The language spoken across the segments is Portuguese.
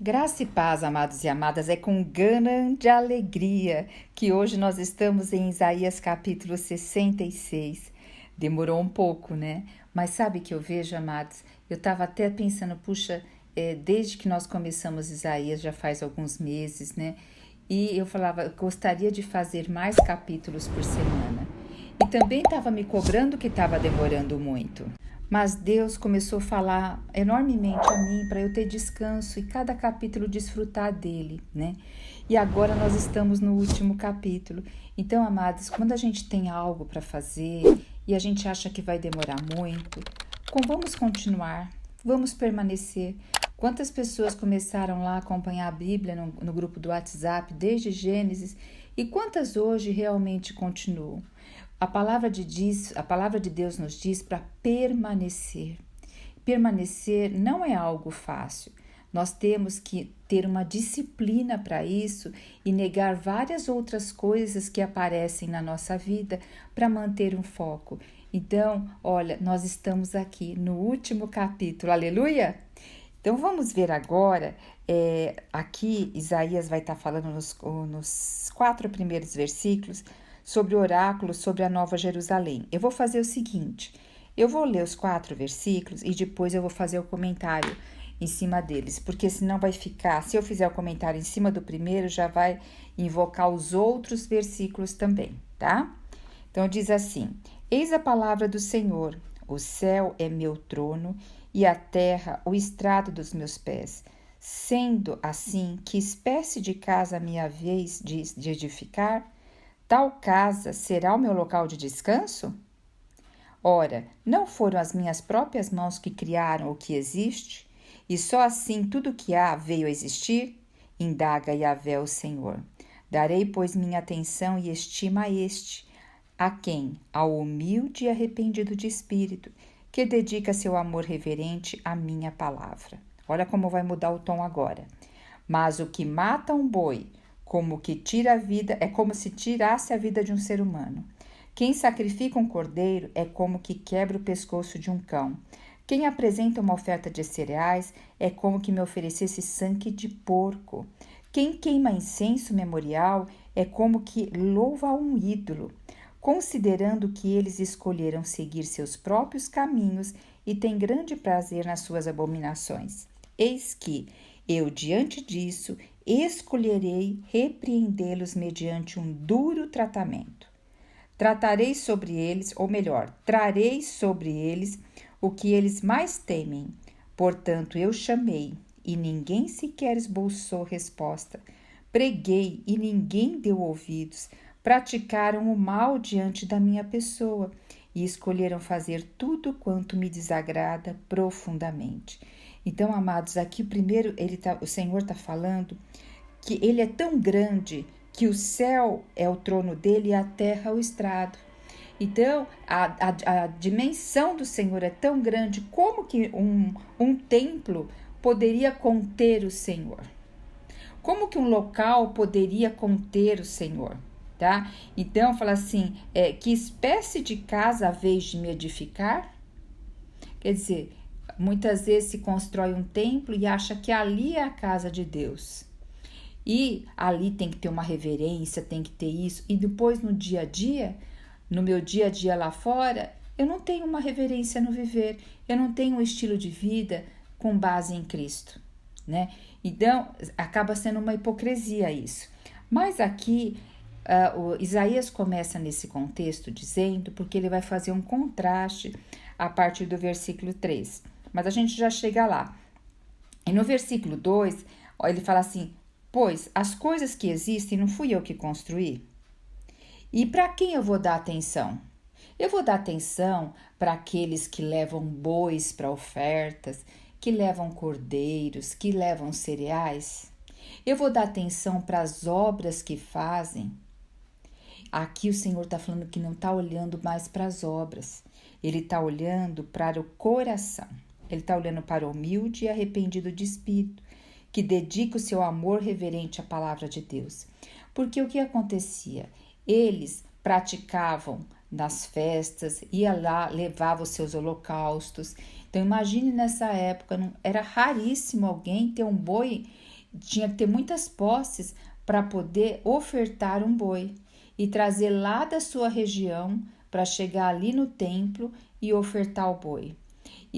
Graça e paz, amados e amadas, é com grande alegria que hoje nós estamos em Isaías capítulo 66. Demorou um pouco, né? Mas sabe que eu vejo, amados? Eu estava até pensando, puxa, desde que nós começamos Isaías, já faz alguns meses, né? E eu falava, eu gostaria de fazer mais capítulos por semana. E também estava me cobrando que estava demorando muito. Mas Deus começou a falar enormemente a mim para eu ter descanso e cada capítulo desfrutar dele, né? E agora nós estamos no último capítulo. Então, amados, quando a gente tem algo para fazer e a gente acha que vai demorar muito, vamos continuar, vamos permanecer. Quantas pessoas começaram lá a acompanhar a Bíblia no grupo do WhatsApp desde Gênesis e quantas hoje realmente continuam? A palavra de Deus nos diz para permanecer. Permanecer não é algo fácil. Nós temos que ter uma disciplina para isso e negar várias outras coisas que aparecem na nossa vida para manter um foco. Então, olha, nós estamos aqui no último capítulo, aleluia! Então, vamos ver agora, aqui Isaías vai estar falando nos 4 primeiros versículos, sobre o oráculo sobre a Nova Jerusalém. Eu vou fazer o seguinte, eu vou ler os 4 versículos e depois eu vou fazer o comentário em cima deles, porque senão vai ficar, se eu fizer o comentário em cima do primeiro, já vai invocar os outros versículos também, tá? Então diz assim, eis a palavra do Senhor, o céu é meu trono e a terra o estrado dos meus pés. Sendo assim, que espécie de casa me haveis de edificar? Tal casa será o meu local de descanso? Ora, não foram as minhas próprias mãos que criaram o que existe? E só assim tudo o que há veio a existir? Indaga Yahvé o Senhor. Darei, pois, minha atenção e estima a este. A quem? Ao humilde e arrependido de espírito, que dedica seu amor reverente à minha palavra. Olha como vai mudar o tom agora. Mas o que mata um boi, como que tira a vida, é como se tirasse a vida de um ser humano. Quem sacrifica um cordeiro é como que quebra o pescoço de um cão. Quem apresenta uma oferta de cereais é como que me oferecesse sangue de porco. Quem queima incenso memorial é como que louva a um ídolo, considerando que eles escolheram seguir seus próprios caminhos e têm grande prazer nas suas abominações. Eis que eu, diante disso, escolherei repreendê-los mediante um duro tratamento. Tratarei sobre eles, ou melhor, trarei sobre eles o que eles mais temem. Portanto, eu chamei, e ninguém sequer esboçou resposta. Preguei, e ninguém deu ouvidos. Praticaram o mal diante da minha pessoa, e escolheram fazer tudo quanto me desagrada profundamente. Então, amados, aqui primeiro o Senhor está falando que ele é tão grande que o céu é o trono dele e a terra o estrado. Então, a dimensão do Senhor é tão grande, como que um templo poderia conter o Senhor? Como que um local poderia conter o Senhor? Tá? Então, fala assim, que espécie de casa haveis de me edificar? Quer dizer, muitas vezes se constrói um templo e acha que ali é a casa de Deus. E ali tem que ter uma reverência, tem que ter isso. E depois no dia a dia, no meu dia a dia lá fora, eu não tenho uma reverência no viver. Eu não tenho um estilo de vida com base em Cristo, né? Então, acaba sendo uma hipocrisia isso. Mas aqui, o Isaías começa nesse contexto dizendo, porque ele vai fazer um contraste a partir do versículo 3. Mas a gente já chega lá. E no versículo 2, ele fala assim, pois as coisas que existem não fui eu que construí. E para quem eu vou dar atenção? Eu vou dar atenção para aqueles que levam bois para ofertas, que levam cordeiros, que levam cereais. Eu vou dar atenção para as obras que fazem. Aqui o Senhor está falando que não está olhando mais para as obras. Ele está olhando para o coração. Ele está olhando para o humilde e arrependido de espírito, que dedica o seu amor reverente à palavra de Deus. Porque o que acontecia? Eles praticavam nas festas, ia lá, levava os seus holocaustos. Então imagine nessa época, era raríssimo alguém ter um boi tinha que ter muitas posses para poder ofertar um boi e trazer lá da sua região para chegar ali no templo e ofertar o boi.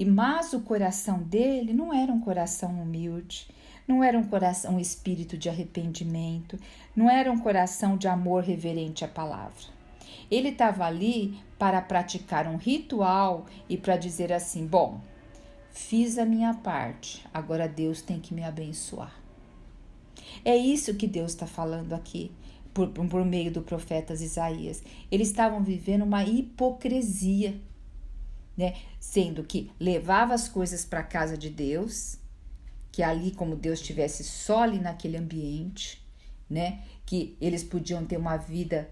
Mas o coração dele não era um coração humilde, não era um espírito de arrependimento, não era um coração de amor reverente à palavra. Ele estava ali para praticar um ritual e para dizer assim: bom, fiz a minha parte, agora Deus tem que me abençoar. É isso que Deus está falando aqui, por meio do profeta Isaías. Eles estavam vivendo uma hipocrisia, né? Sendo que levava as coisas para a casa de Deus, que ali como Deus estivesse só ali naquele ambiente, né? Que eles podiam ter uma vida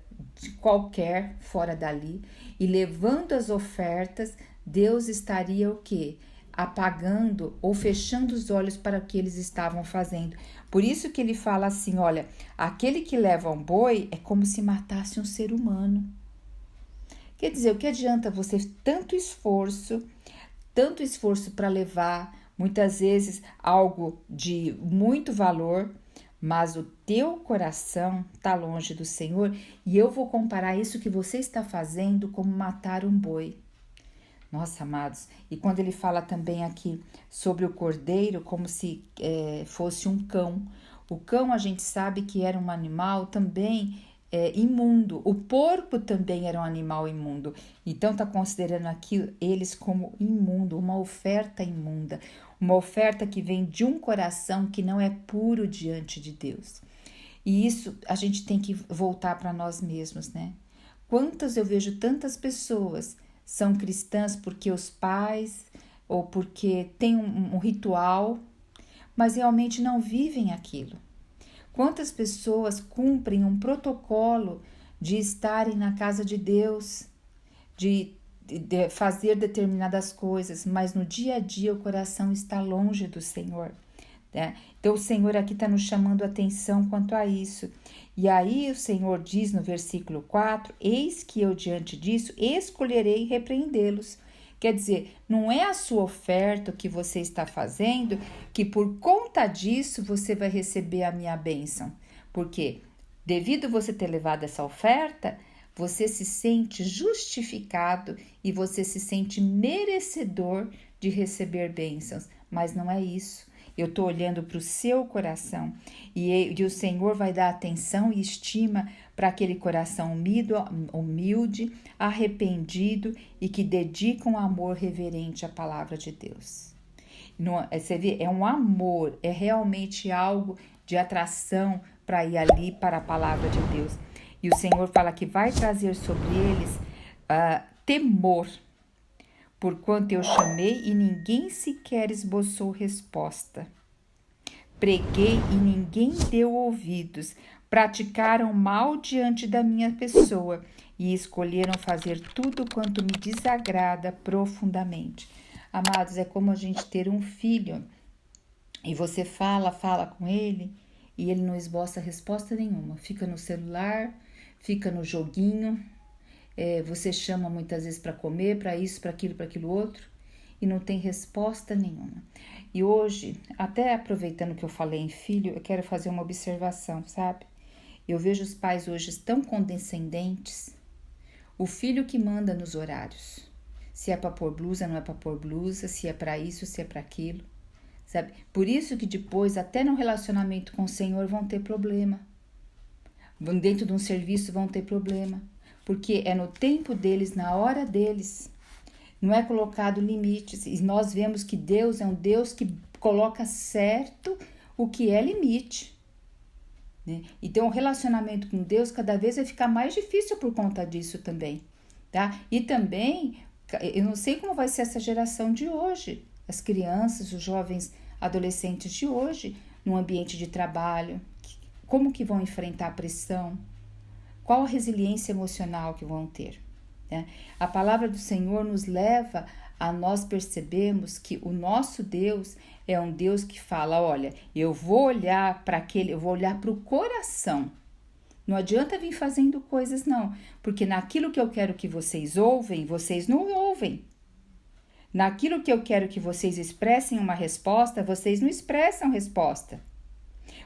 qualquer fora dali, e levando as ofertas, Deus estaria o quê? Apagando ou fechando os olhos para o que eles estavam fazendo. Por isso que ele fala assim, olha, aquele que leva um boi é como se matasse um ser humano. Quer dizer, o que adianta você tanto esforço para levar, muitas vezes, algo de muito valor, mas o teu coração está longe do Senhor, e eu vou comparar isso que você está fazendo como matar um boi. Nossa, amados, e quando ele fala também aqui sobre o cordeiro, como se fosse um cão. O cão, a gente sabe que era um animal também imundo. O porco também era um animal imundo. Então, está considerando aqui eles como imundo, uma oferta imunda. Uma oferta que vem de um coração que não é puro diante de Deus. E isso a gente tem que voltar para nós mesmos, né? Eu vejo tantas pessoas são cristãs porque os pais ou porque tem um ritual, mas realmente não vivem aquilo. Quantas pessoas cumprem um protocolo de estarem na casa de Deus, de fazer determinadas coisas, mas no dia a dia o coração está longe do Senhor, né? Então o Senhor aqui está nos chamando a atenção quanto a isso. E aí o Senhor diz no versículo 4, eis que eu diante disso escolherei repreendê-los. Quer dizer, não é a sua oferta que você está fazendo que por conta disso você vai receber a minha bênção. Porque devido você ter levado essa oferta, você se sente justificado e você se sente merecedor de receber bênçãos. Mas não é isso. Eu estou olhando para o seu coração e o Senhor vai dar atenção e estima para aquele coração humilde, arrependido e que dedica um amor reverente à palavra de Deus. Você vê, é um amor, é realmente algo de atração para ir ali para a palavra de Deus. E o Senhor fala que vai trazer sobre eles temor, porquanto eu chamei e ninguém sequer esboçou resposta. Preguei e ninguém deu ouvidos. Praticaram mal diante da minha pessoa e escolheram fazer tudo quanto me desagrada profundamente. Amados, é como a gente ter um filho e você fala com ele e ele não esboça resposta nenhuma. Fica no celular, fica no joguinho. Você chama muitas vezes para comer, para isso, para aquilo outro, e não tem resposta nenhuma. E hoje, até aproveitando que eu falei em filho, eu quero fazer uma observação, sabe? Eu vejo os pais hoje tão condescendentes. O filho que manda nos horários. Se é para pôr blusa, não é para pôr blusa, se é para isso, se é para aquilo, sabe? Por isso que depois, até no relacionamento com o Senhor, vão ter problema. Dentro de um serviço vão ter problema. Porque é no tempo deles, na hora deles, não é colocado limites. E nós vemos que Deus é um Deus que coloca certo o que é limite, né? Então o relacionamento com Deus cada vez vai ficar mais difícil por conta disso também, tá? E também, eu não sei como vai ser essa geração de hoje, as crianças, os jovens adolescentes de hoje, no ambiente de trabalho, como que vão enfrentar a pressão? Qual a resiliência emocional que vão ter, né? A palavra do Senhor nos leva a nós percebermos que o nosso Deus é um Deus que fala, olha, eu vou olhar para o coração. Não adianta vir fazendo coisas não, porque naquilo que eu quero que vocês ouvem, vocês não ouvem. Naquilo que eu quero que vocês expressem uma resposta, vocês não expressam resposta.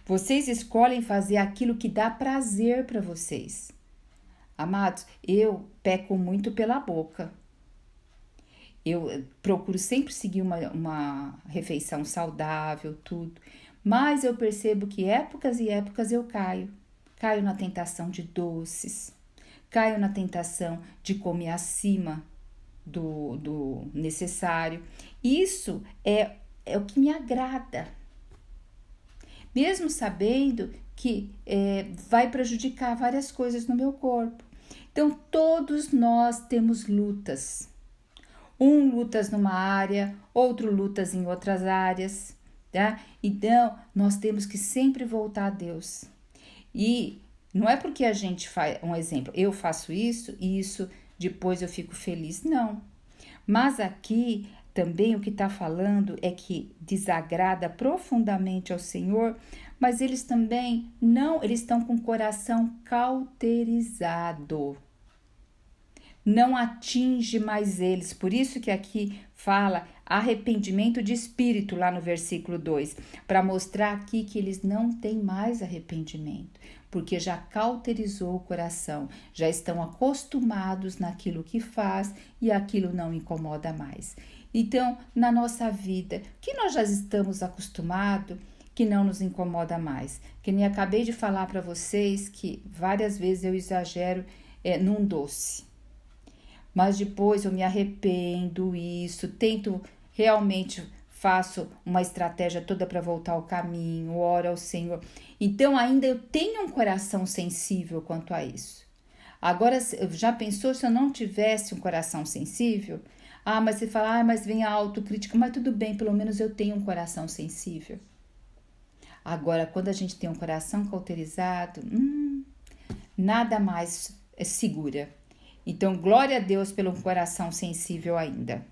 Vocês escolhem fazer aquilo que dá prazer para vocês. Amados, eu peco muito pela boca. Eu procuro sempre seguir uma refeição saudável, tudo. Mas eu percebo que épocas e épocas eu caio. Caio na tentação de doces. Caio na tentação de comer acima do necessário. Isso é o que me agrada. Mesmo sabendo que vai prejudicar várias coisas no meu corpo. Então, todos nós temos lutas. Um lutas numa área, outro lutas em outras áreas, tá? Então, nós temos que sempre voltar a Deus. E não é porque a gente faz, um exemplo, eu faço isso e isso depois eu fico feliz, não. Mas aqui também o que está falando é que desagrada profundamente ao Senhor, mas eles também não, eles estão com o coração cauterizado. Não atinge mais eles. Por isso que aqui fala arrependimento de espírito, lá no versículo 2, para mostrar aqui que eles não têm mais arrependimento, porque já cauterizou o coração, já estão acostumados naquilo que faz e aquilo não incomoda mais. Então, na nossa vida, que nós já estamos acostumados, que não nos incomoda mais. Que nem acabei de falar para vocês que várias vezes eu exagero num doce. Mas depois eu me arrependo tento realmente, faço uma estratégia toda para voltar ao caminho, oro ao Senhor. Então ainda eu tenho um coração sensível quanto a isso. Agora, já pensou se eu não tivesse um coração sensível? Mas você fala, mas vem a autocrítica, mas tudo bem, pelo menos eu tenho um coração sensível. Agora, quando a gente tem um coração cauterizado, nada mais segura. Então, glória a Deus pelo coração sensível ainda.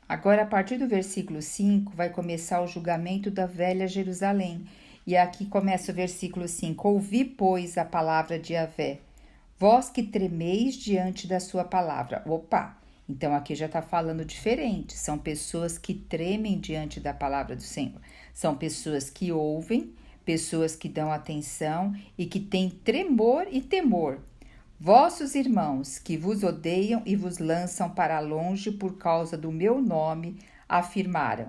Agora, a partir do versículo 5, vai começar o julgamento da velha Jerusalém. E aqui começa o versículo 5. Ouvi, pois, a palavra de Yahvé, vós que tremeis diante da sua palavra. Opa! Então, aqui já está falando diferente. São pessoas que tremem diante da palavra do Senhor. São pessoas que ouvem, pessoas que dão atenção e que têm tremor e temor. Vossos irmãos, que vos odeiam e vos lançam para longe por causa do meu nome, afirmaram: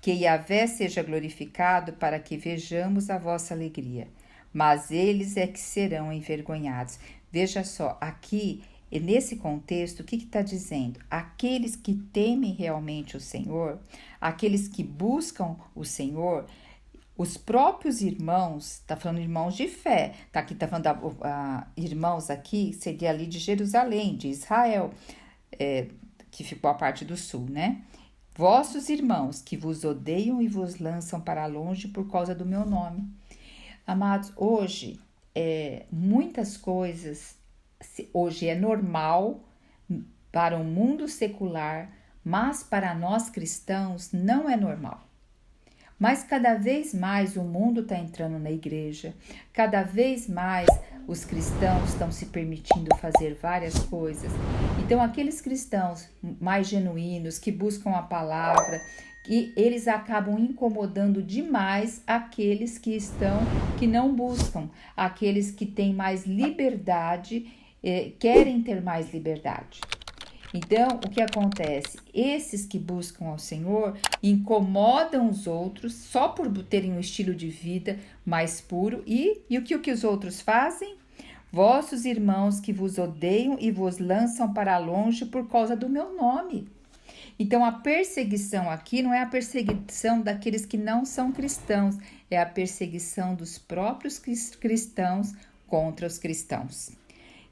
que Yahvé seja glorificado para que vejamos a vossa alegria. Mas eles é que serão envergonhados. Veja só, aqui, nesse contexto, o que está dizendo? Aqueles que temem realmente o Senhor, aqueles que buscam o Senhor, os próprios irmãos, está falando irmãos de fé, aqui está falando irmãos aqui, seria ali de Jerusalém, de Israel, que ficou a parte do sul, né? Vossos irmãos que vos odeiam e vos lançam para longe por causa do meu nome. Amados, hoje, muitas coisas, hoje é normal para o mundo secular, mas para nós cristãos não é normal. Mas cada vez mais o mundo está entrando na igreja, cada vez mais os cristãos estão se permitindo fazer várias coisas. Então, aqueles cristãos mais genuínos, que buscam a palavra, que eles acabam incomodando demais aqueles que não buscam, aqueles que têm mais liberdade, querem ter mais liberdade. Então, o que acontece? Esses que buscam ao Senhor incomodam os outros só por terem um estilo de vida mais puro. E o que os outros fazem? Vossos irmãos que vos odeiam e vos lançam para longe por causa do meu nome. Então, a perseguição aqui não é a perseguição daqueles que não são cristãos, é a perseguição dos próprios cristãos contra os cristãos.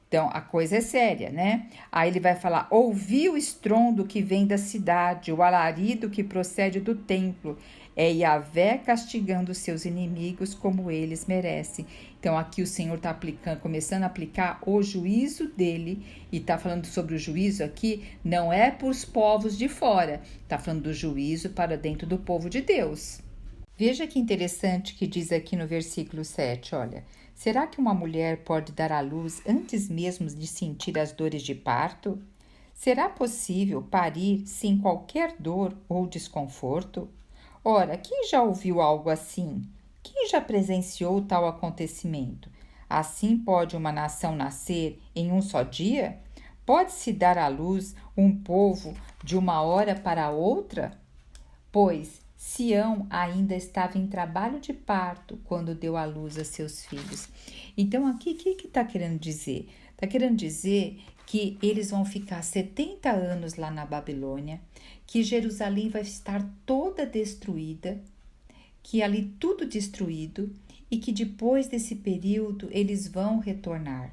Então, a coisa é séria, né? Aí ele vai falar, ouvi o estrondo que vem da cidade, o alarido que procede do templo. É Yahvé castigando seus inimigos como eles merecem. Então, aqui o Senhor está começando a aplicar o juízo dele. E está falando sobre o juízo aqui, não é para os povos de fora. Está falando do juízo para dentro do povo de Deus. Veja que interessante que diz aqui no versículo 7, olha. Será que uma mulher pode dar à luz antes mesmo de sentir as dores de parto? Será possível parir sem qualquer dor ou desconforto? Ora, quem já ouviu algo assim? Quem já presenciou tal acontecimento? Assim pode uma nação nascer em um só dia? Pode-se dar à luz um povo de uma hora para outra? Pois Sião ainda estava em trabalho de parto quando deu à luz a seus filhos. Então, aqui, o que está querendo dizer? Está querendo dizer que eles vão ficar 70 anos lá na Babilônia, que Jerusalém vai estar toda destruída, que ali tudo destruído e que depois desse período eles vão retornar.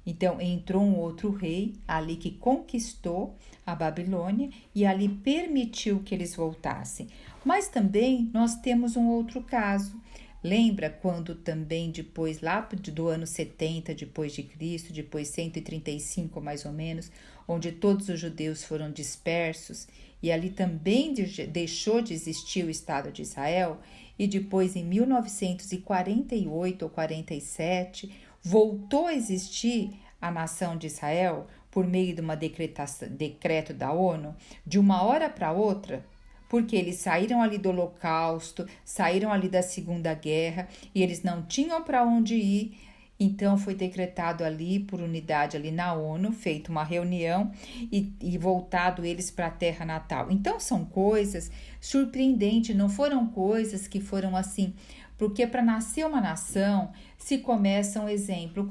Então entrou um outro rei ali que conquistou a Babilônia e ali permitiu que eles voltassem. Mas também nós temos um outro caso. Lembra quando também depois lá do ano 70 depois de Cristo, depois 135 mais ou menos, onde todos os judeus foram dispersos e ali também deixou de existir o Estado de Israel e depois em 1948 ou 47 voltou a existir a nação de Israel por meio de uma decreto da ONU de uma hora para outra, porque eles saíram ali do Holocausto, saíram ali da Segunda Guerra e eles não tinham para onde ir. Então foi decretado ali por unidade ali na ONU, feita uma reunião e voltado eles para a terra natal. Então são coisas surpreendentes, não foram coisas que foram assim, porque para nascer uma nação se começa um exemplo.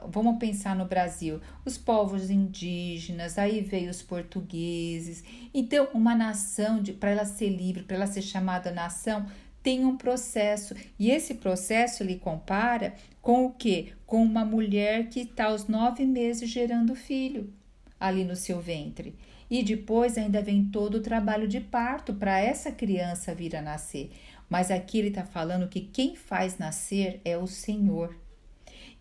Vamos pensar no Brasil, os povos indígenas, aí veio os portugueses. Então uma nação, para ela ser livre, para ela ser chamada nação, tem um processo, e esse processo ele compara com o quê? Com uma mulher que está aos 9 meses gerando filho ali no seu ventre. E depois ainda vem todo o trabalho de parto para essa criança vir a nascer. Mas aqui ele está falando que quem faz nascer é o Senhor.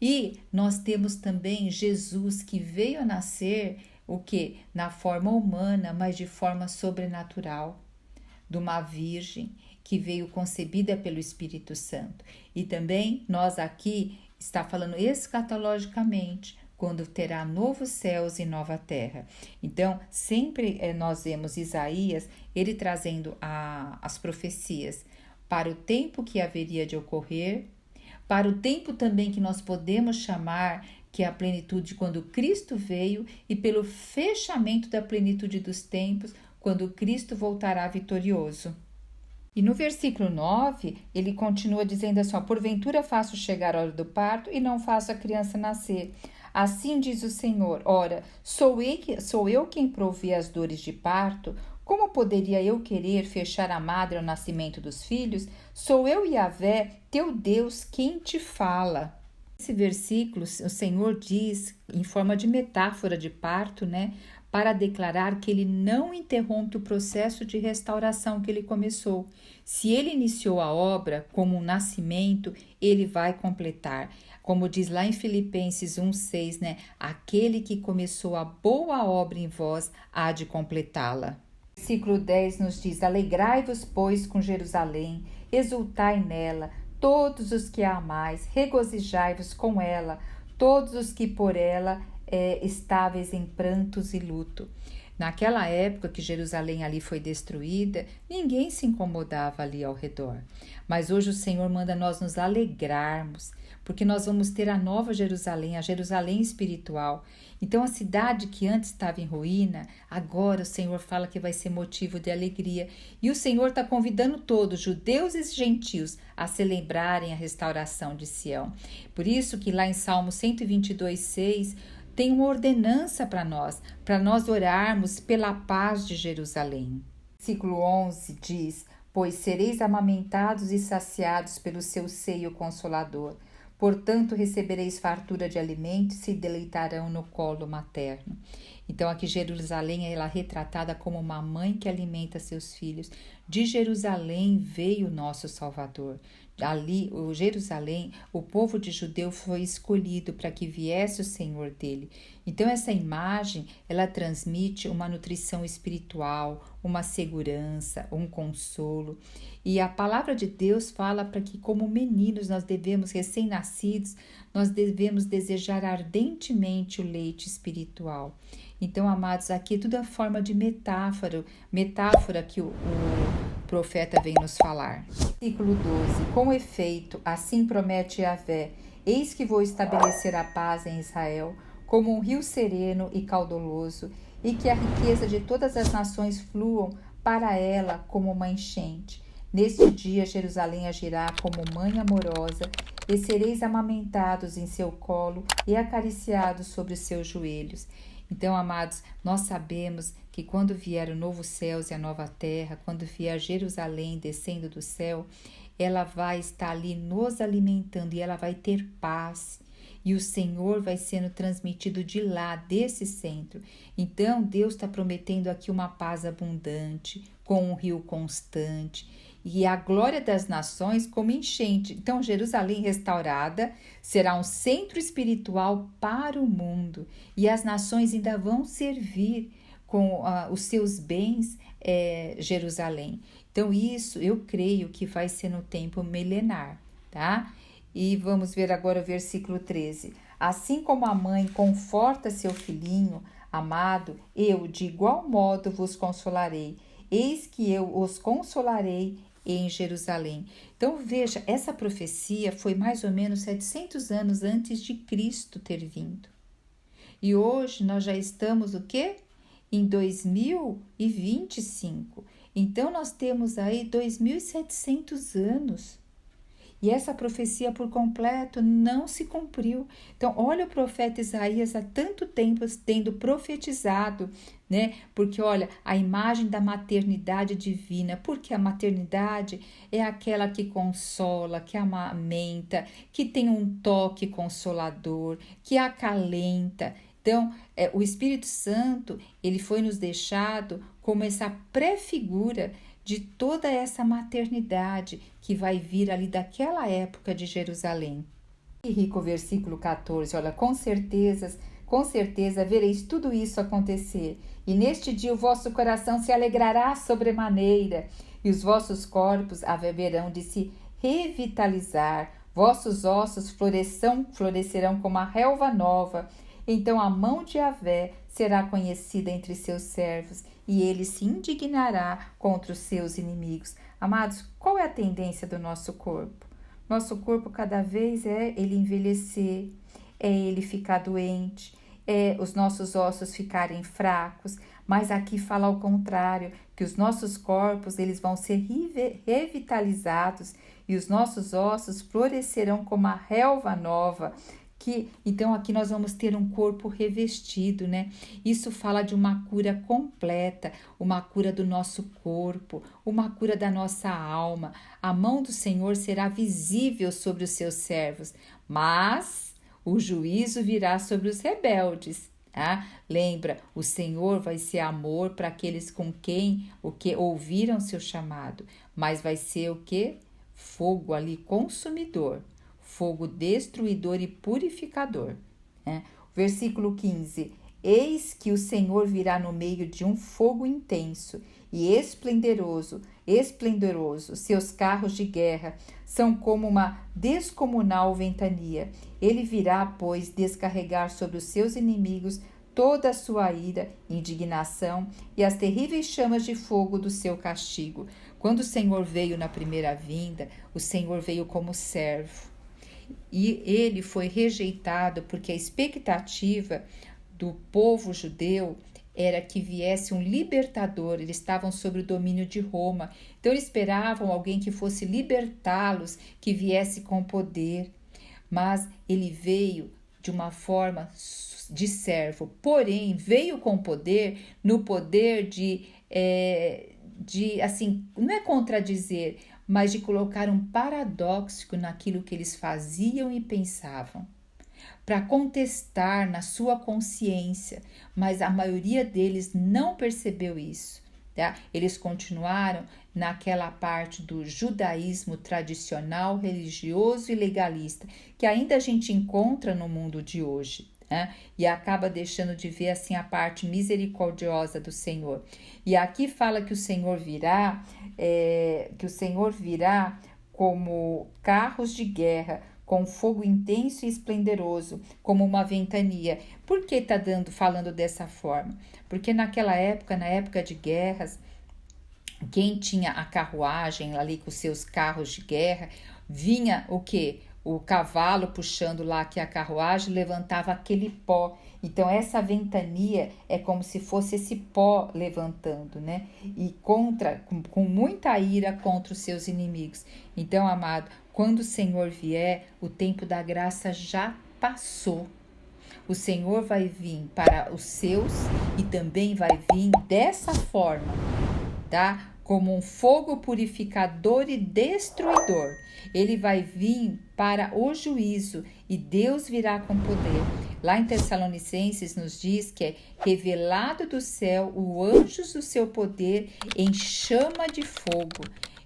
E nós temos também Jesus que veio a nascer, o quê? Na forma humana, mas de forma sobrenatural, de uma virgem que veio concebida pelo Espírito Santo. E também nós aqui está falando escatologicamente, quando terá novos céus e nova terra. Então, sempre nós vemos Isaías, ele trazendo as profecias para o tempo que haveria de ocorrer, para o tempo também que nós podemos chamar que é a plenitude quando Cristo veio e pelo fechamento da plenitude dos tempos, quando Cristo voltará vitorioso. E no versículo 9, ele continua dizendo assim, porventura faço chegar a hora do parto e não faço a criança nascer. Assim diz o Senhor, ora, sou eu quem provê as dores de parto? Como poderia eu querer fechar a madre ao nascimento dos filhos? Sou eu, Yahvé, teu Deus, quem te fala. Esse versículo, o Senhor diz, em forma de metáfora de parto, né? Para declarar que ele não interrompe o processo de restauração que ele começou. Se ele iniciou a obra como um nascimento, ele vai completar. Como diz lá em Filipenses 1,6, né? Aquele que começou a boa obra em vós há de completá-la. Versículo 10 nos diz, alegrai-vos, pois, com Jerusalém, exultai nela, todos os que a amais, regozijai-vos com ela, todos os que por ela estáveis em prantos e luto. Naquela época que Jerusalém ali foi destruída, ninguém se incomodava ali ao redor. Mas hoje o Senhor manda nós nos alegrarmos, porque nós vamos ter a nova Jerusalém, a Jerusalém espiritual. Então a cidade que antes estava em ruína, agora o Senhor fala que vai ser motivo de alegria. E o Senhor está convidando todos, judeus e gentios, a celebrarem a restauração de Sião. Por isso que lá em Salmo 122:6, tem uma ordenança para nós orarmos pela paz de Jerusalém. Versículo 11 diz, pois sereis amamentados e saciados pelo seu seio consolador. Portanto, recebereis fartura de alimento e se deleitarão no colo materno. Então, aqui Jerusalém ela é retratada como uma mãe que alimenta seus filhos. De Jerusalém veio o nosso Salvador. Ali, o Jerusalém, o povo de judeu foi escolhido para que viesse o Senhor dele. Então, essa imagem, ela transmite uma nutrição espiritual, uma segurança, um consolo. E a palavra de Deus fala para que, como meninos, nós devemos, recém-nascidos, nós devemos desejar ardentemente o leite espiritual. Então, amados, aqui tudo é forma de metáfora que o profeta vem nos falar. Versículo 12. Com efeito, assim promete Yahvé: eis que vou estabelecer a paz em Israel, como um rio sereno e caudaloso, e que a riqueza de todas as nações fluam para ela como uma enchente. Neste dia Jerusalém agirá como mãe amorosa, e sereis amamentados em seu colo e acariciados sobre os seus joelhos. Então, amados, nós sabemos que quando vier o novo céu e a nova terra, quando vier Jerusalém descendo do céu, ela vai estar ali nos alimentando e ela vai ter paz. E o Senhor vai sendo transmitido de lá, desse centro. Então, Deus está prometendo aqui uma paz abundante, com um rio constante. E a glória das nações como enchente. Então, Jerusalém restaurada será um centro espiritual para o mundo. E as nações ainda vão servir com os seus bens Jerusalém. Então, isso eu creio que vai ser no tempo milenar, tá? E vamos ver agora o versículo 13. Assim como a mãe conforta seu filhinho amado, eu de igual modo vos consolarei. Eis que eu os consolarei em Jerusalém. Então veja, essa profecia foi mais ou menos 700 anos antes de Cristo ter vindo. E hoje nós já estamos o quê? Em 2025. Então nós temos aí 2.700 anos. E essa profecia por completo não se cumpriu. Então, olha o profeta Isaías há tanto tempo tendo profetizado, né? Porque, olha, a imagem da maternidade divina, porque a maternidade é aquela que consola, que amamenta, que tem um toque consolador, que acalenta. Então, o Espírito Santo, ele foi nos deixado como essa pré-figura de toda essa maternidade que vai vir ali daquela época de Jerusalém. E rico o versículo 14, olha, com certeza vereis tudo isso acontecer, e neste dia o vosso coração se alegrará sobremaneira, e os vossos corpos haverão de se revitalizar, vossos ossos florescerão como a relva nova. Então a mão de Yahvé será conhecida entre seus servos, e ele se indignará contra os seus inimigos. Amados, qual é a tendência do nosso corpo? Nosso corpo cada vez é ele envelhecer, é ele ficar doente, é os nossos ossos ficarem fracos, mas aqui fala ao contrário, que os nossos corpos eles vão ser revitalizados e os nossos ossos florescerão como a relva nova. Então aqui nós vamos ter um corpo revestido, né? Isso fala de uma cura completa, uma cura do nosso corpo, uma cura da nossa alma. A mão do Senhor será visível sobre os seus servos, mas o juízo virá sobre os rebeldes. Tá? Lembra, o Senhor vai ser amor para aqueles com quem o que ouviram seu chamado, mas vai ser o que? Fogo ali consumidor. Fogo destruidor e purificador. Né? Versículo 15. Eis que o Senhor virá no meio de um fogo intenso e esplendoroso. Seus carros de guerra são como uma descomunal ventania. Ele virá, pois, descarregar sobre os seus inimigos toda a sua ira, indignação e as terríveis chamas de fogo do seu castigo. Quando o Senhor veio na primeira vinda, o Senhor veio como servo. E ele foi rejeitado porque a expectativa do povo judeu era que viesse um libertador. Eles estavam sob o domínio de Roma, então eles esperavam alguém que fosse libertá-los, que viesse com poder, mas ele veio de uma forma de servo, porém veio com poder, no poder de assim, não é contradizer, mas de colocar um paradoxo naquilo que eles faziam e pensavam, para contestar na sua consciência, mas a maioria deles não percebeu isso. Tá? Eles continuaram naquela parte do judaísmo tradicional, religioso e legalista, que ainda a gente encontra no mundo de hoje. E acaba deixando de ver assim a parte misericordiosa do Senhor. E aqui fala que o Senhor virá, como carros de guerra, com fogo intenso e esplendoroso, como uma ventania. Por que está falando dessa forma? Porque naquela época, na época de guerras, quem tinha a carruagem ali com seus carros de guerra, vinha o quê? O cavalo puxando lá que a carruagem levantava aquele pó. Então essa ventania é como se fosse esse pó levantando, né? E com muita ira contra os seus inimigos. Então, amado, quando o Senhor vier, o tempo da graça já passou. O Senhor vai vir para os seus e também vai vir dessa forma, tá? Como um fogo purificador e destruidor. Ele vai vir para o juízo e Deus virá com poder. Lá em Tessalonicenses nos diz que é revelado do céu o anjos do seu poder em chama de fogo.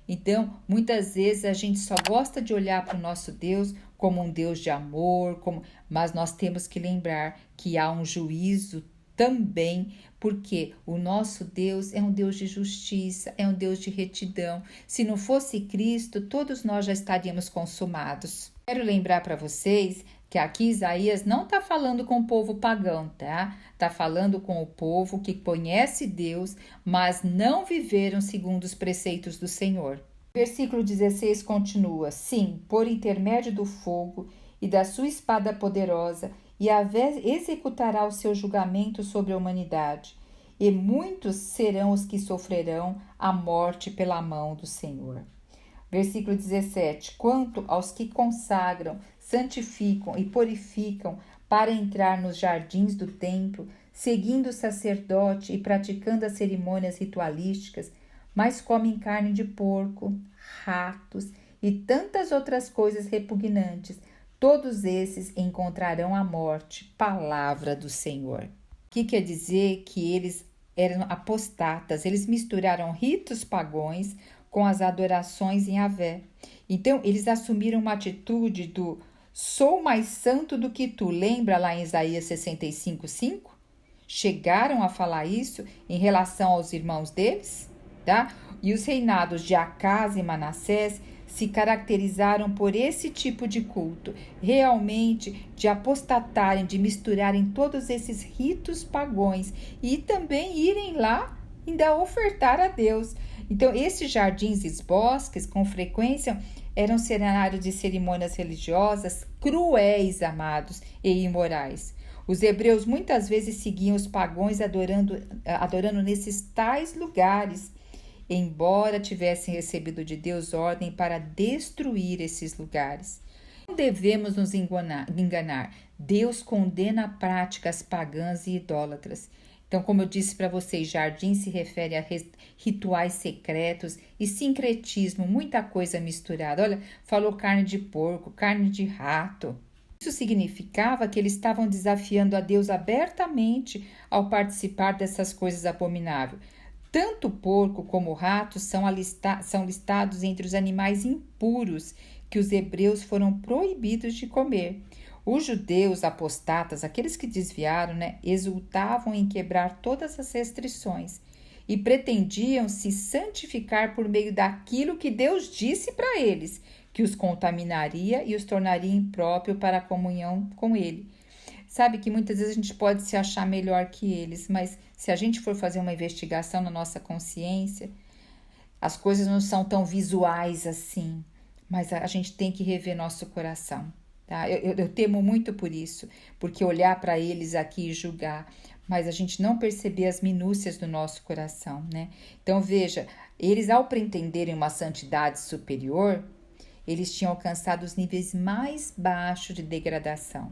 Então, muitas vezes a gente só gosta de olhar para o nosso Deus como um Deus de amor, mas nós temos que lembrar que há um juízo também, porque o nosso Deus é um Deus de justiça, é um Deus de retidão. Se não fosse Cristo, todos nós já estaríamos consumados. Quero lembrar para vocês que aqui Isaías não está falando com o povo pagão, tá? Está falando com o povo que conhece Deus, mas não viveram segundo os preceitos do Senhor. Versículo 16 continua: sim, por intermédio do fogo e da sua espada poderosa, Yahvé executará o seu julgamento sobre a humanidade, e muitos serão os que sofrerão a morte pela mão do Senhor. Versículo 17: quanto aos que consagram, santificam e purificam para entrar nos jardins do templo, seguindo o sacerdote e praticando as cerimônias ritualísticas, mas comem carne de porco, ratos e tantas outras coisas repugnantes, todos esses encontrarão a morte. Palavra do Senhor. O que quer dizer? Que eles eram apostatas, eles misturaram ritos pagãos com as adorações em Yahvé. Então, eles assumiram uma atitude do sou mais santo do que tu. Lembra lá em Isaías 65:5? Chegaram a falar isso em relação aos irmãos deles, tá? E os reinados de Acás e Manassés se caracterizaram por esse tipo de culto, realmente de apostatarem, de misturarem todos esses ritos pagãos e também irem lá ainda ofertar a Deus. Então, esses jardins e bosques, com frequência, eram cenários de cerimônias religiosas cruéis, amados, e imorais. Os hebreus muitas vezes seguiam os pagãos adorando nesses tais lugares, embora tivessem recebido de Deus ordem para destruir esses lugares. Não devemos nos enganar. Deus condena práticas pagãs e idólatras. Então, como eu disse para vocês, jardim se refere a rituais secretos e sincretismo, muita coisa misturada. Olha, falou carne de porco, carne de rato. Isso significava que eles estavam desafiando a Deus abertamente ao participar dessas coisas abomináveis. Tanto o porco como o rato são listados entre os animais impuros que os hebreus foram proibidos de comer. Os judeus apostatas, aqueles que desviaram, exultavam em quebrar todas as restrições e pretendiam se santificar por meio daquilo que Deus disse para eles, que os contaminaria e os tornaria impróprios para a comunhão com Ele. Sabe que muitas vezes a gente pode se achar melhor que eles, mas se a gente for fazer uma investigação na nossa consciência, as coisas não são tão visuais assim, mas a gente tem que rever nosso coração. Tá? Eu temo muito por isso, porque olhar para eles aqui e julgar, mas a gente não perceber as minúcias do nosso coração, né? Então veja, eles ao pretenderem uma santidade superior, eles tinham alcançado os níveis mais baixos de degradação.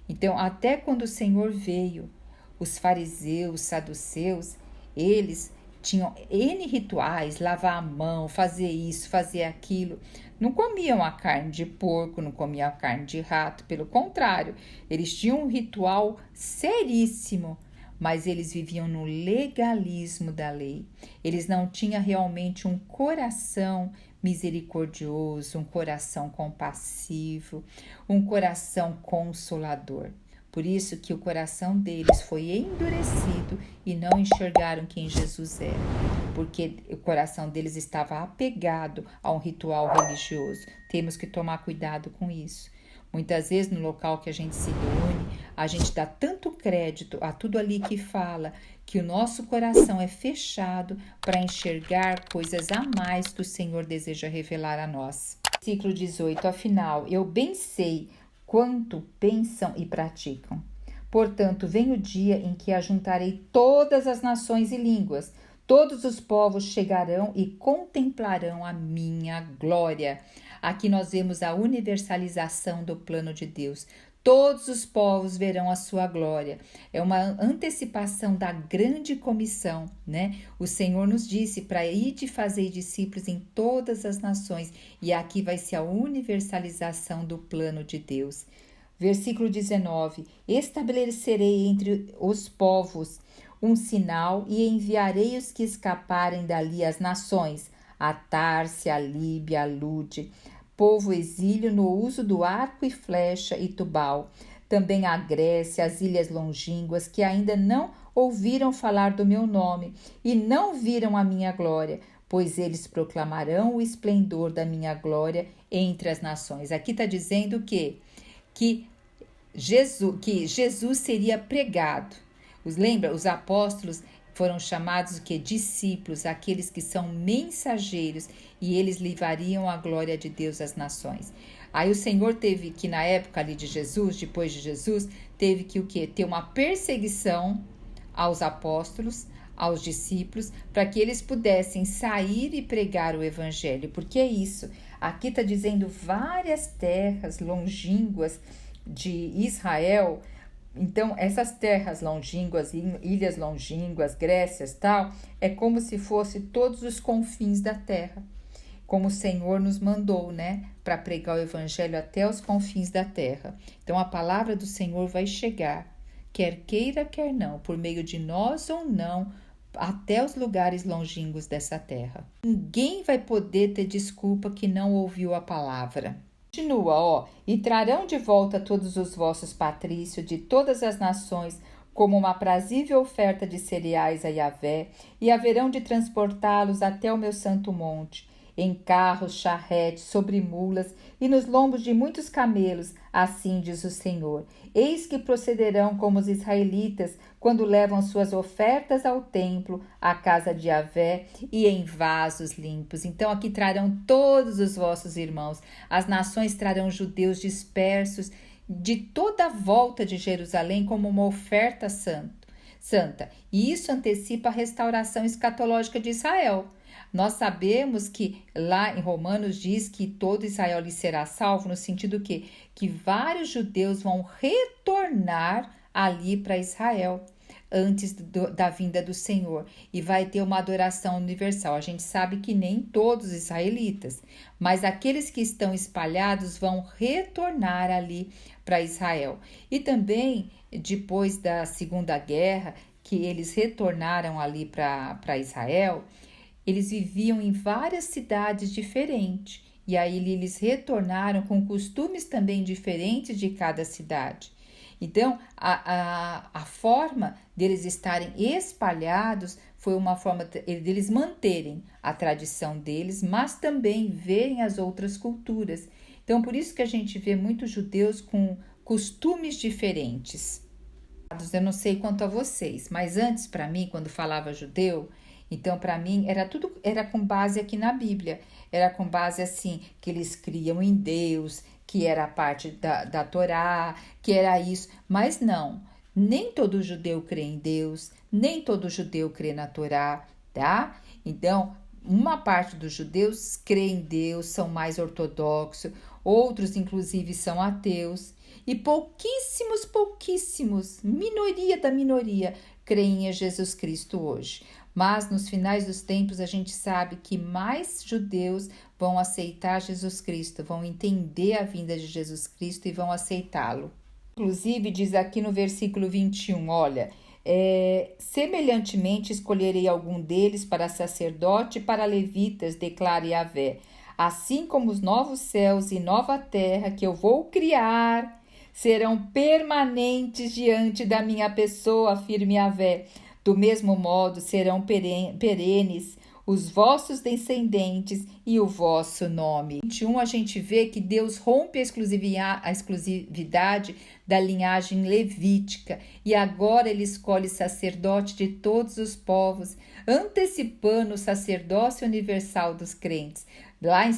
Então, até quando o Senhor veio, os fariseus, saduceus, eles tinham N rituais, lavar a mão, fazer isso, fazer aquilo. Não comiam a carne de porco, não comiam a carne de rato, pelo contrário, eles tinham um ritual seríssimo, mas eles viviam no legalismo da lei. Eles não tinham realmente um coração misericordioso, um coração compassivo, um coração consolador. Por isso que o coração deles foi endurecido e não enxergaram quem Jesus era, porque o coração deles estava apegado a um ritual religioso. Temos que tomar cuidado com isso. Muitas vezes no local que a gente se reúne, a gente dá tanto crédito a tudo ali que fala, que o nosso coração é fechado para enxergar coisas a mais que o Senhor deseja revelar a nós. Versículo 18, afinal, eu bem sei quanto pensam e praticam. Portanto, vem o dia em que ajuntarei todas as nações e línguas. Todos os povos chegarão e contemplarão a minha glória. Aqui nós vemos a universalização do plano de Deus. Todos os povos verão a sua glória. É uma antecipação da grande comissão, né? O Senhor nos disse para ir e fazer discípulos em todas as nações. E aqui vai ser a universalização do plano de Deus. Versículo 19: estabelecerei entre os povos um sinal e enviarei os que escaparem dali às nações, a Tarse, a Líbia, a Lude, povo exílio no uso do arco e flecha e Tubal, também a Grécia, as ilhas longínquas, que ainda não ouviram falar do meu nome e não viram a minha glória, pois eles proclamarão o esplendor da minha glória entre as nações. Aqui está dizendo que Jesus seria pregado. Lembra, os apóstolos foram chamados discípulos, aqueles que são mensageiros, e eles levariam a glória de Deus às nações. Aí o Senhor teve que, na época ali de Jesus, depois de Jesus, teve que ter uma perseguição aos apóstolos, aos discípulos, para que eles pudessem sair e pregar o evangelho. Porque é isso, aqui está dizendo várias terras longínquas de Israel. Então, essas terras longínquas, ilhas longínquas, Grécias, tal, é como se fosse todos os confins da terra, como o Senhor nos mandou, né, para pregar o evangelho até os confins da terra. Então, a palavra do Senhor vai chegar, quer queira, quer não, por meio de nós ou não, até os lugares longínquos dessa terra. Ninguém vai poder ter desculpa que não ouviu a palavra. Continua, e trarão de volta todos os vossos patrícios de todas as nações, como uma aprazível oferta de cereais a Yahvé, e haverão de transportá-los até o meu santo monte, em carros, charretes, sobre mulas e nos lombos de muitos camelos, assim diz o Senhor. Eis que procederão como os israelitas, quando levam suas ofertas ao templo, à casa de Yahvé, e em vasos limpos. Então aqui trarão todos os vossos irmãos. As nações trarão judeus dispersos de toda a volta de Jerusalém como uma oferta santa. E isso antecipa a restauração escatológica de Israel. Nós sabemos que lá em Romanos diz que todo Israel lhe será salvo, no sentido que vários judeus vão retornar ali para Israel antes da vinda do Senhor, e vai ter uma adoração universal. A gente sabe que nem todos os israelitas, mas aqueles que estão espalhados vão retornar ali para Israel. E também, depois da Segunda Guerra, que eles retornaram ali para Israel, eles viviam em várias cidades diferentes, e aí eles retornaram com costumes também diferentes de cada cidade. Então, a forma deles estarem espalhados foi uma forma deles manterem a tradição deles, mas também verem as outras culturas. Então, por isso que a gente vê muitos judeus com costumes diferentes. Eu não sei quanto a vocês, mas antes, para mim, quando falava judeu, então, para mim, era com base aqui na Bíblia. Era com base assim, que eles criam em Deus, que era a parte da Torá, que era isso. Mas não, nem todo judeu crê em Deus, nem todo judeu crê na Torá, tá? Então, uma parte dos judeus crê em Deus, são mais ortodoxos, outros, inclusive, são ateus. E pouquíssimos, minoria da minoria, creem em Jesus Cristo hoje. Mas nos finais dos tempos a gente sabe que mais judeus vão aceitar Jesus Cristo, vão entender a vinda de Jesus Cristo e vão aceitá-lo. Inclusive diz aqui no versículo 21, olha, semelhantemente escolherei algum deles para sacerdote e para levitas, declara Yahvé, assim como os novos céus e nova terra que eu vou criar serão permanentes diante da minha pessoa, afirme Yahvé. Do mesmo modo, serão perenes os vossos descendentes e o vosso nome. 21, a gente vê que Deus rompe a exclusividade da linhagem levítica e agora ele escolhe sacerdote de todos os povos, antecipando o sacerdócio universal dos crentes. Lá em 1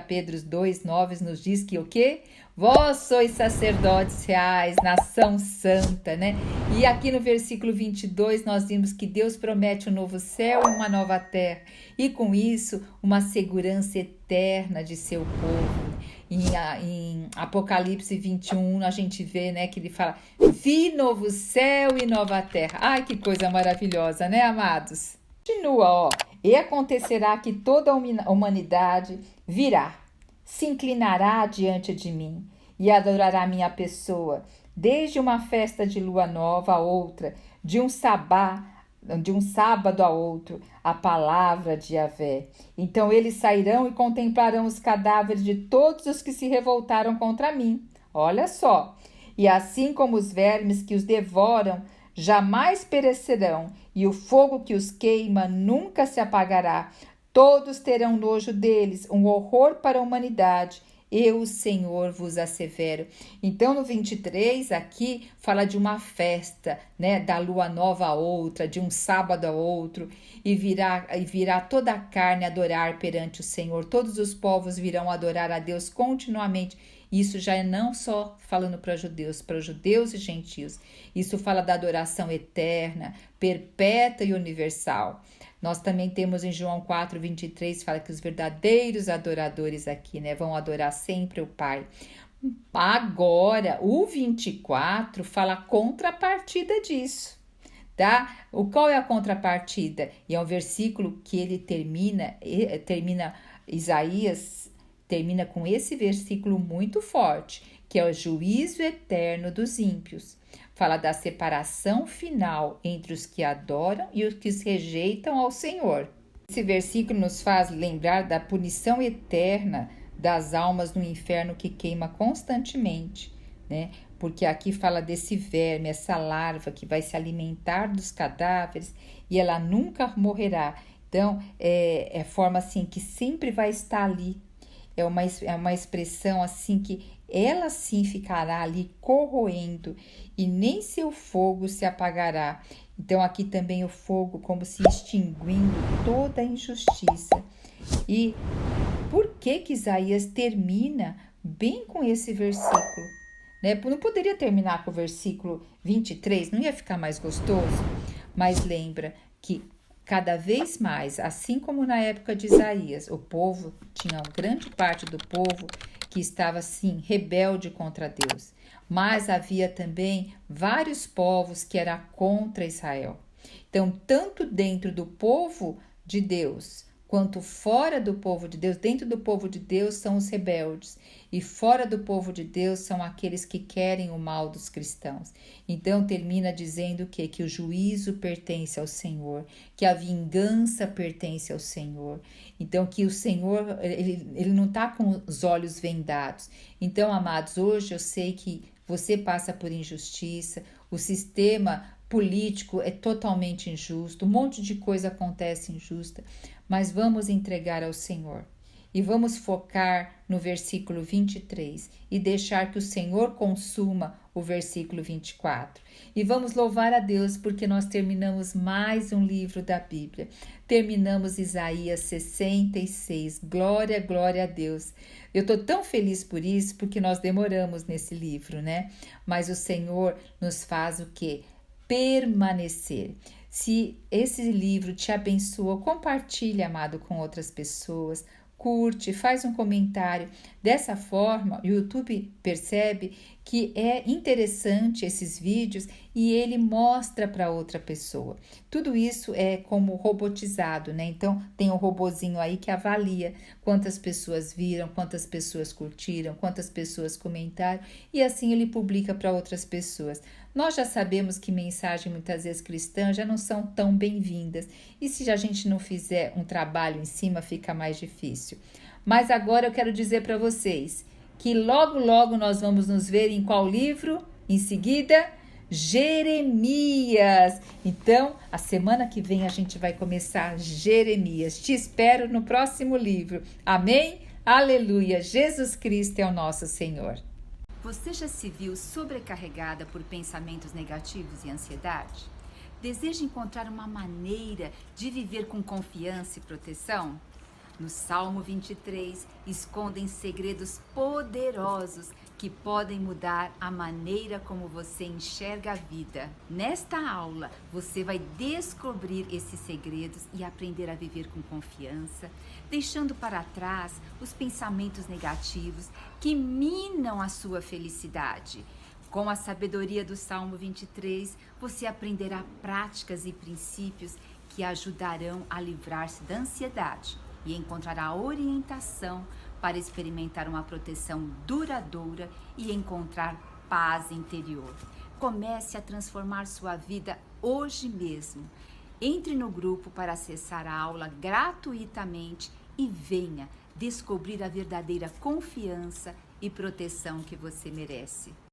Pedro 2,9 nos diz que o quê? Vós sois sacerdotes reais, nação santa, né? E aqui no versículo 22 nós vimos que Deus promete um novo céu e uma nova terra. E com isso, uma segurança eterna de seu povo. Em Apocalipse 21, a gente vê, né, que ele fala: vi novo céu e nova terra. Ai, que coisa maravilhosa, né, amados? Continua, ó. E acontecerá que toda a humanidade virá, se inclinará diante de mim e adorará minha pessoa, desde uma festa de lua nova a outra, de um sábado a outro, a palavra de Yahvé. Então eles sairão e contemplarão os cadáveres de todos os que se revoltaram contra mim. Olha só. E assim como os vermes que os devoram jamais perecerão, e o fogo que os queima nunca se apagará. Todos terão nojo deles, um horror para a humanidade. Eu, o Senhor, vos assevero. Então, no 23, aqui, fala de uma festa, né? Da lua nova a outra, de um sábado a outro, e virá toda a carne adorar perante o Senhor. Todos os povos virão adorar a Deus continuamente. Isso já é não só falando para judeus e gentios. Isso fala da adoração eterna, perpétua e universal. Nós também temos em João 4:23, fala que os verdadeiros adoradores aqui, né, vão adorar sempre o Pai. Agora, o 24 fala a contrapartida disso, tá? Qual é a contrapartida? E é um versículo que ele termina Isaías, termina com esse versículo muito forte, que é o juízo eterno dos ímpios. Fala da separação final entre os que adoram e os que rejeitam ao Senhor. Esse versículo nos faz lembrar da punição eterna das almas no inferno que queima constantemente, né? Porque aqui fala desse verme, essa larva que vai se alimentar dos cadáveres e ela nunca morrerá. Então, é forma assim que sempre vai estar ali. É uma expressão assim que ela sim ficará ali corroendo e nem seu fogo se apagará. Então aqui também o fogo como se extinguindo toda a injustiça. E por que Isaías termina bem com esse versículo? Né? Não poderia terminar com o versículo 23? Não ia ficar mais gostoso? Mas lembra que cada vez mais, assim como na época de Isaías, o povo tinha grande parte do povo que estava assim rebelde contra Deus, mas havia também vários povos que eram contra Israel. Então, tanto dentro do povo de Deus quanto fora do povo de Deus, dentro do povo de Deus são os rebeldes e fora do povo de Deus são aqueles que querem o mal dos cristãos. Então termina dizendo que o juízo pertence ao Senhor, que a vingança pertence ao Senhor. Então que o Senhor, ele não está com os olhos vendados. Então, amados, hoje eu sei que você passa por injustiça, o sistema político é totalmente injusto, um monte de coisa acontece injusta, mas vamos entregar ao Senhor e vamos focar no versículo 23 e deixar que o Senhor consuma o versículo 24. E vamos louvar a Deus porque nós terminamos mais um livro da Bíblia. Terminamos Isaías 66. Glória, glória a Deus. Eu estou tão feliz por isso porque nós demoramos nesse livro, né? Mas o Senhor nos faz o quê? Permanecer. Se esse livro te abençoa, compartilhe, amado, com outras pessoas, curte, faz um comentário. Dessa forma, o YouTube percebe que é interessante esses vídeos e ele mostra para outra pessoa. Tudo isso é como robotizado, né? Então, tem um robozinho aí que avalia quantas pessoas viram, quantas pessoas curtiram, quantas pessoas comentaram e assim ele publica para outras pessoas. Nós já sabemos que mensagens muitas vezes cristãs já não são tão bem-vindas e se a gente não fizer um trabalho em cima fica mais difícil. Mas agora eu quero dizer para vocês que logo, logo nós vamos nos ver em qual livro? Em seguida, Jeremias. Então, a semana que vem a gente vai começar Jeremias. Te espero no próximo livro. Amém? Aleluia! Jesus Cristo é o nosso Senhor. Você já se viu sobrecarregada por pensamentos negativos e ansiedade? Deseja encontrar uma maneira de viver com confiança e proteção? No Salmo 23, escondem segredos poderosos que podem mudar a maneira como você enxerga a vida. Nesta aula, você vai descobrir esses segredos e aprender a viver com confiança, deixando para trás os pensamentos negativos que minam a sua felicidade. Com a sabedoria do Salmo 23, você aprenderá práticas e princípios que ajudarão a livrar-se da ansiedade e encontrará orientação para experimentar uma proteção duradoura e encontrar paz interior. Comece a transformar sua vida hoje mesmo. Entre no grupo para acessar a aula gratuitamente e venha descobrir a verdadeira confiança e proteção que você merece.